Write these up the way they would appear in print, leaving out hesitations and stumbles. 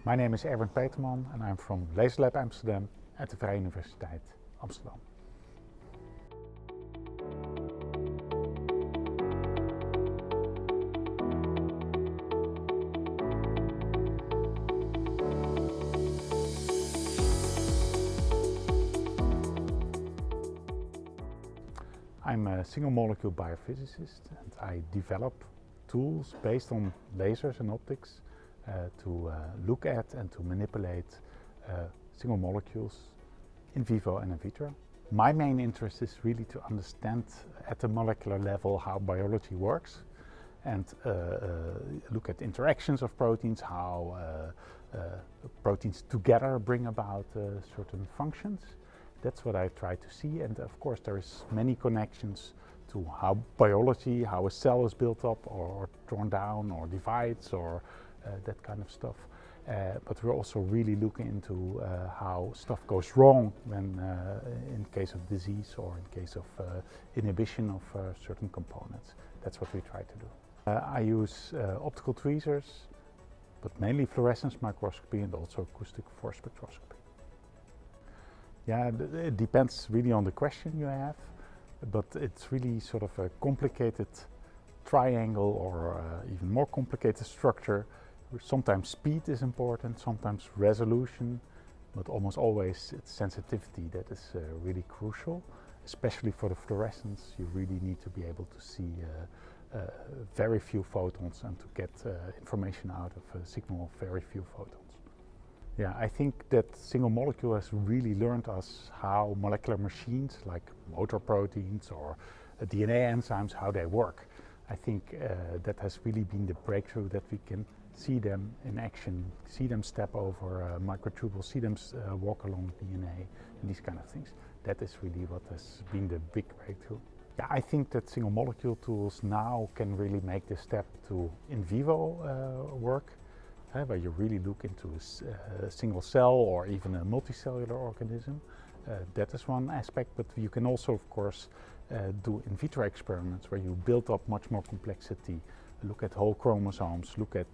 My name is Erwin Peterman and I'm from Lab Amsterdam at the Vrije Universiteit Amsterdam. I'm a single molecule biophysicist and I develop tools based on lasers and optics to look at and to manipulate single molecules in vivo and in vitro. My main interest is really to understand at the molecular level how biology works and look at interactions of proteins, how proteins together bring about certain functions. That's what I try to see, and of course there is many connections to how biology, how a cell is built up or torn down or divides or that kind of stuff. But we're also really looking into how stuff goes wrong when in case of disease or in case of inhibition of certain components. That's what we try to do. I use optical tweezers, but mainly fluorescence microscopy and also acoustic force spectroscopy. Yeah, it depends really on the question you have, but it's really sort of a complicated triangle or even more complicated structure. Sometimes speed is important, sometimes resolution, but almost always it's sensitivity that is really crucial. Especially for the fluorescence, you really need to be able to see very few photons and to get information out of a signal of very few photons. Yeah, I think that single molecule has really learned us how molecular machines like motor proteins or DNA enzymes, how they work. I think that has really been the breakthrough, that we can see them in action, see them step over microtubules, see them walk along DNA and these kind of things. That is really what has been the big breakthrough. Yeah, I think that single molecule tools now can really make the step to in vivo work. Where you really look into a single cell or even a multicellular organism. That is one aspect, but you can also, of course, do in vitro experiments where you build up much more complexity, look at whole chromosomes, look at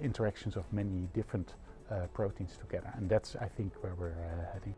interactions of many different proteins together, and that's, I think, where we're heading.